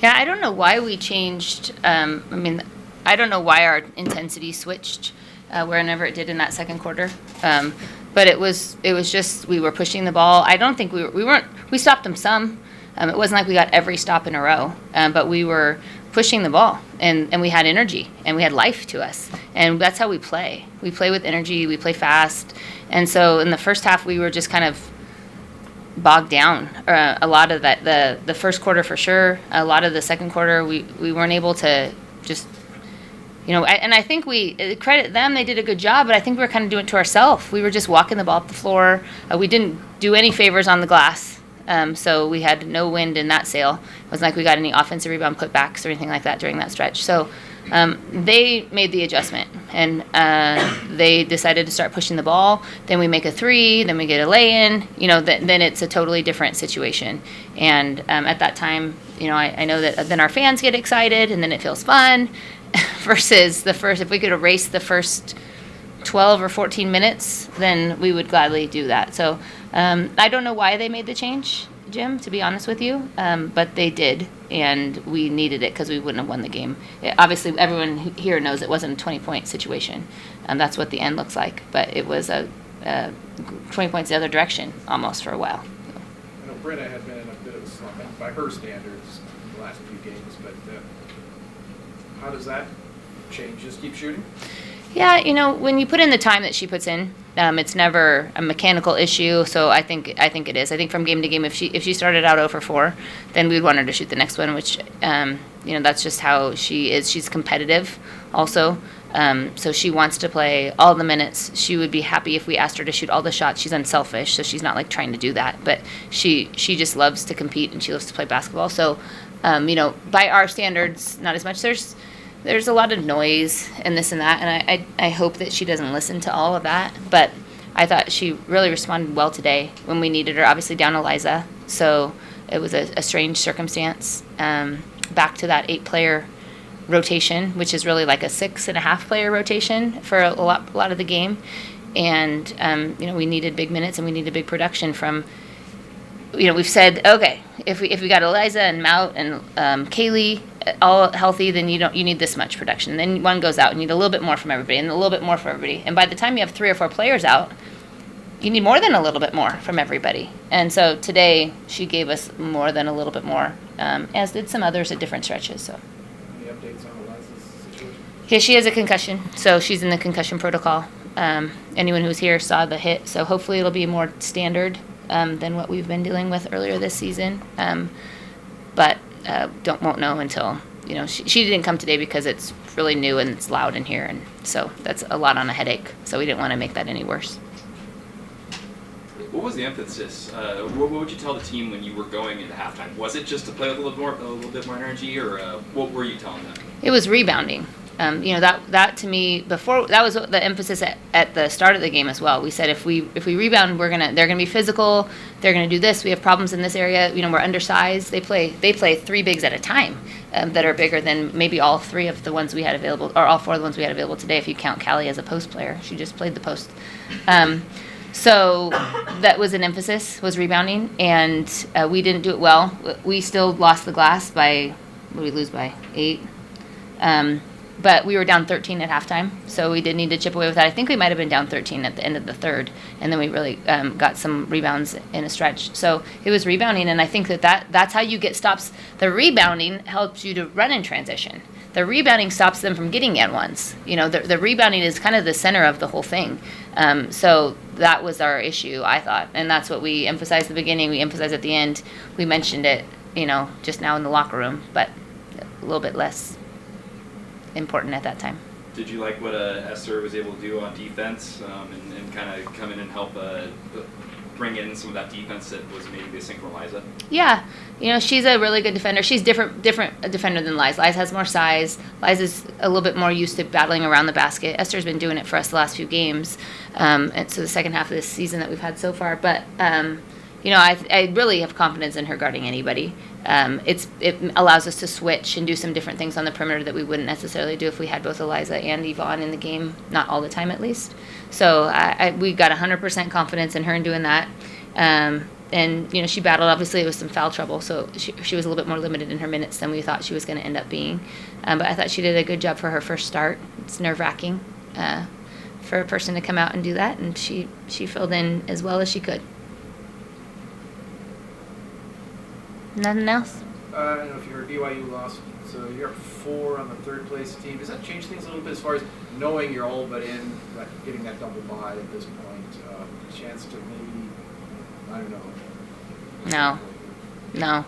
Yeah, I don't know why we changed. I don't know why our intensity switched whenever it did in that second quarter. But it was just we were pushing the ball. I don't think we stopped them some. It wasn't like we got every stop in a row, but we were pushing the ball and we had energy and we had life to us. And that's how we play. We play with energy, we play fast. And so in the first half, we were just kind of bogged down. A lot of that, the first quarter for sure, a lot of the second quarter, we weren't able to just, and I think we credit them, they did a good job, but I think we were kind of doing it to ourselves. We were just walking the ball up the floor. We didn't do any favors on the glass. So we had no wind in that sail. It wasn't like we got any offensive rebound putbacks or anything like that during that stretch. So they made the adjustment, and they decided to start pushing the ball. Then we make a three, then we get a lay-in. Then it's a totally different situation. And at that time, I know that then our fans get excited, and then it feels fun. Versus if we could erase the first 12 or 14 minutes, then we would gladly do that. So I don't know why they made the change, Jim, to be honest with you, but they did, and we needed it because we wouldn't have won the game. Obviously, everyone here knows it wasn't a 20-point situation. That's what the end looks like, but it was a 20 points the other direction almost for a while. I know Brenna had been in a bit of a slump by her standards in the last few games, but how does that change? Just keep shooting? Yeah, when you put in the time that she puts in, it's never a mechanical issue. So I think it is. I think from game to game, if she started out 0 for 4, then we'd want her to shoot the next one. Which that's just how she is. She's competitive, also. So she wants to play all the minutes. She would be happy if we asked her to shoot all the shots. She's unselfish, so she's not like trying to do that. But she just loves to compete and she loves to play basketball. So by our standards, not as much. There's a lot of noise and this and that, and I hope that she doesn't listen to all of that. But I thought she really responded well today when we needed her, obviously down Eliza. So it was a strange circumstance. Back to that 8-player rotation, which is really like a 6.5-player rotation for a lot of the game. And, we needed big minutes and we needed big production from, we've said, okay, if we got Eliza and Mout and Kaylee all healthy, then you need this much production. Then one goes out, you need a little bit more from everybody and a little bit more from everybody. And by the time you have 3 or 4 players out, you need more than a little bit more from everybody. And so today she gave us more than a little bit more, as did some others at different stretches. So. Any updates on Eliza's situation? Yeah, she has a concussion, so she's in the concussion protocol. Anyone who was here saw the hit, so hopefully it'll be more standard than what we've been dealing with earlier this season. But won't know until, she didn't come today because it's really new and it's loud in here, and so that's a lot on a headache, so we didn't want to make that any worse. What was the emphasis? What would you tell the team when you were going into halftime? Was it just to play with a little bit more energy, or what were you telling them? It was rebounding. That to me before, that was the emphasis at the start of the game as well. We said if we rebound, they're gonna be physical. They're gonna do this. We have problems in this area. We're undersized. They play 3 bigs at a time that are bigger than maybe all 3 of the ones we had available, or all 4 of the ones we had available today. If you count Callie as a post player, she just played the post. So that was an emphasis, was rebounding, and we didn't do it well. We still lost the glass by, what did we lose by, 8? But we were down 13 at halftime, so we did need to chip away with that. I think we might have been down 13 at the end of the third, and then we really got some rebounds in a stretch. So it was rebounding, and I think that's how you get stops. The rebounding helps you to run in transition. The rebounding stops them from getting and ones. The rebounding is kind of the center of the whole thing. So that was our issue, I thought, and that's what we emphasized at the beginning. We emphasized at the end. We mentioned it, just now in the locker room, but a little bit less important at that time. Did you like what Esther was able to do on defense and kind of come in and help bring in some of that defense that was maybe missing from Liza? Yeah, she's a really good defender. She's different defender than Liza. Liza has more size. Liza's a little bit more used to battling around the basket. Esther's been doing it for us the last few games, and so the second half of this season that we've had so far. But I really have confidence in her guarding anybody. It allows us to switch and do some different things on the perimeter that we wouldn't necessarily do if we had both Eliza and Yvonne in the game, not all the time at least. So we got 100% confidence in her in doing that. and she battled. Obviously, it was some foul trouble, so she was a little bit more limited in her minutes than we thought she was going to end up being. But I thought she did a good job for her first start. It's nerve-wracking for a person to come out and do that, and she filled in as well as she could. Nothing else? I don't know if you heard BYU lost, so you're up 4 on the third place team. Does that change things a little bit as far as knowing you're all but in, like getting that double bye at this point? Chance to maybe, I don't know. No.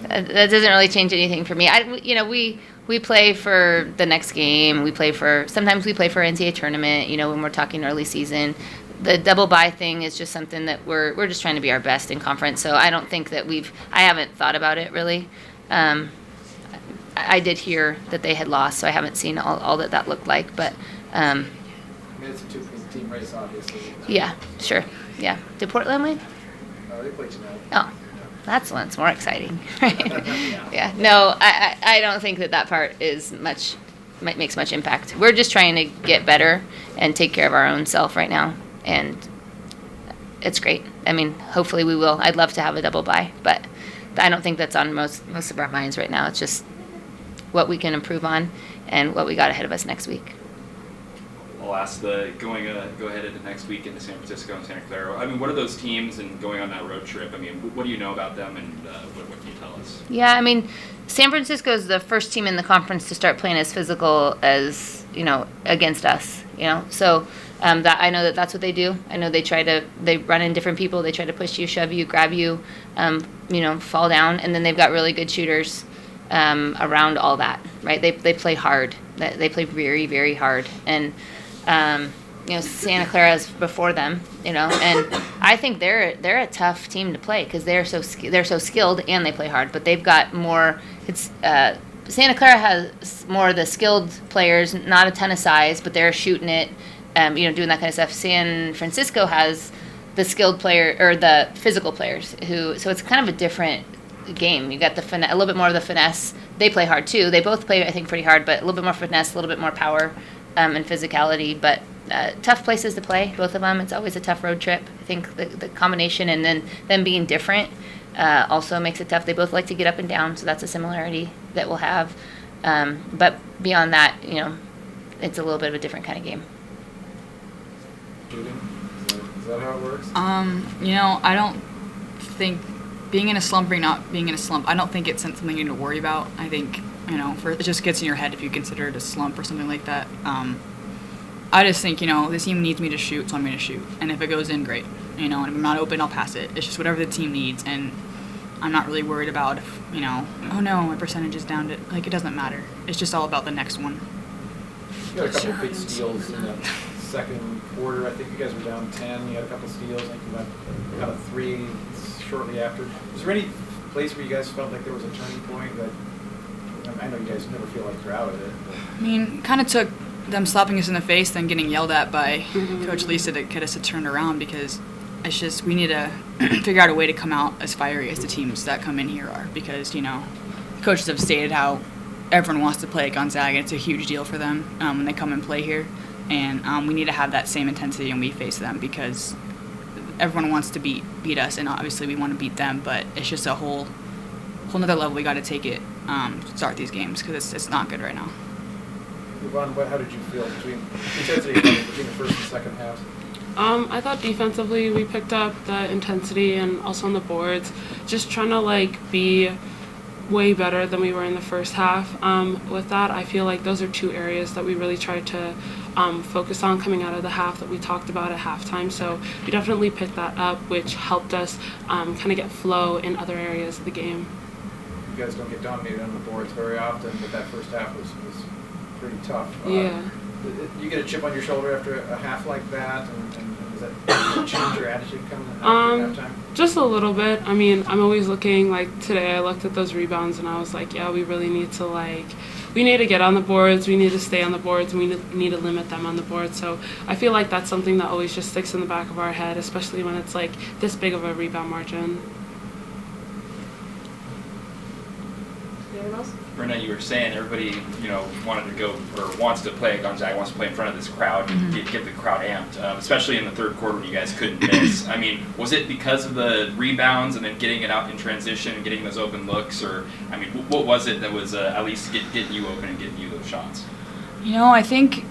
That doesn't really change anything for me. We play for the next game. Sometimes we play for NCAA tournament, when we're talking early season. The double bye thing is just something that we're just trying to be our best in conference. So I don't think that I haven't thought about it really. I did hear that they had lost, so I haven't seen all that looked like, but I mean, it's a 2-team race, obviously. yeah, sure. Yeah. Did Portland win? They play tonight. Oh, that's one that's more exciting. Yeah. No, I don't think that part makes much impact. We're just trying to get better and take care of our own self right now, and it's great. I mean, hopefully we will. I'd love to have a double bye, but I don't think that's on most of our minds right now. It's just what we can improve on and what we got ahead of us next week. I'll ask go ahead into next week into San Francisco and Santa Clara. I mean, what are those teams and going on that road trip? I mean, what do you know about them, and what can you tell us? Yeah, I mean, San Francisco is the first team in the conference to start playing as physical as against us. So that I know that's what they do. I know they run in different people. They try to push you, shove you, grab you, fall down, and then they've got really good shooters around all that. Right? They play hard. They play very, very hard, and Santa Clara's before them, and I think they're a tough team to play because they're so skilled and they play hard. But they've got more. Santa Clara has more of the skilled players, not a ton of size, but they're shooting it, doing that kind of stuff. San Francisco has the skilled player or the physical players so it's kind of a different game. You got a little bit more of the finesse. They play hard too. They both play, I think, pretty hard, but a little bit more finesse, a little bit more power. And physicality, but tough places to play, both of them. It's always a tough road trip. I think the combination and then them being different also makes it tough. They both like to get up and down, so that's a similarity that we'll have. But beyond that, it's a little bit of a different kind of game. Shooting? Is that how it works? I don't think being in a slump or not being in a slump, I don't think it's something you need to worry about. I think it just gets in your head if you consider it a slump or something like that. I just think, this team needs me to shoot, so I'm going to shoot. And if it goes in, great. And if I'm not open, I'll pass it. It's just whatever the team needs. And I'm not really worried about if, oh no, my percentage is down to, it doesn't matter. It's just all about the next one. You got a couple of big steals in the second quarter. I think you guys were down 10. You had a couple of steals. I think you got a 3 shortly after. Was there any place where you guys felt like there was a turning point that, I know you guys never feel like you're out of it. But. Kind of took them slapping us in the face, then getting yelled at by Coach Lisa to get us to turn around, because it's just we need to figure out a way to come out as fiery as the teams that come in here are, because coaches have stated how everyone wants to play at Gonzaga. It's a huge deal for them when they come and play here, and we need to have that same intensity when we face them, because everyone wants to beat us, and obviously we want to beat them, but it's just a whole nother level we got to take it start these games, because it's not good right now. Yvonne, how did you feel between the first and second half? I thought defensively we picked up the intensity, and also on the boards, just trying to be way better than we were in the first half. With that, I feel like those are two areas that we really tried to focus on coming out of the half that we talked about at halftime. So we definitely picked that up, which helped us kind of get flow in other areas of the game. You guys don't get dominated on the boards very often, but that first half was pretty tough. Yeah. You get a chip on your shoulder after a half like that, and does that change your attitude coming after halftime? Just a little bit. I mean, I'm always looking, today I looked at those rebounds and I was like, yeah, we really need to we need to get on the boards, we need to stay on the boards, and we need to limit them on the boards. So I feel like that's something that always just sticks in the back of our head, especially when it's this big of a rebound margin. Anyone else? Brenda, you were saying everybody, wanted to go or wants to play at Gonzaga, wants to play in front of this crowd and get the crowd amped, especially in the third quarter when you guys couldn't miss. I mean, was it because of the rebounds and then getting it out in transition and getting those open looks, or I mean, what was it that was at least getting you open and getting you those shots? I think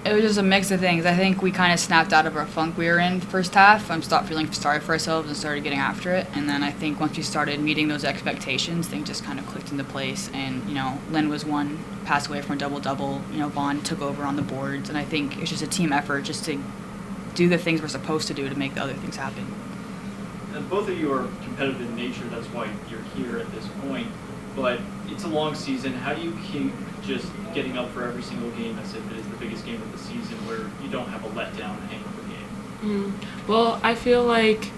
it was just a mix of things. I think we kind of snapped out of our funk we were in first half and stopped feeling sorry for ourselves and started getting after it. And then I think once we started meeting those expectations, things just kind of clicked into place. And, Lynn was one pass away from a double-double. Vaughn took over on the boards. And I think it's just a team effort just to do the things we're supposed to do to make the other things happen. And both of you are competitive in nature. That's why you're here at this point. But it's a long season. How do you keep just getting up for every single game as if it is the biggest game of the season where you don't have a letdown hangover game? Well, I feel like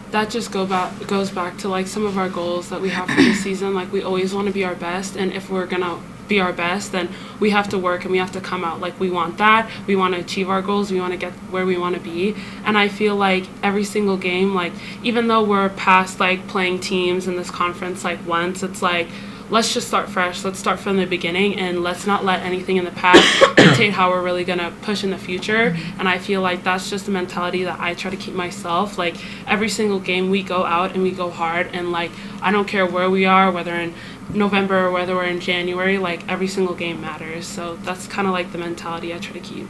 that just goes back to like some of our goals that we have for the season. Like we always want to be our best, and if we're gonna be our best, then we have to work and we have to come out like we want that. We want to achieve our goals. We want to get where we want to be. And I feel like every single game, like even though we're past like playing teams in this conference like once, it's like let's just start fresh. Let's start from the beginning, and let's not let anything in the past dictate how we're really going to push in the future. And I feel like that's just a mentality that I try to keep myself. Like every single game we go out and we go hard, and like I don't care where we are, whether in November or whether we're in January, like every single game matters. So that's kind of like the mentality I try to keep.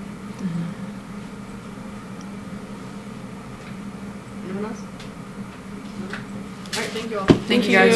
Anyone else? All right, thank you all. Thank you, guys.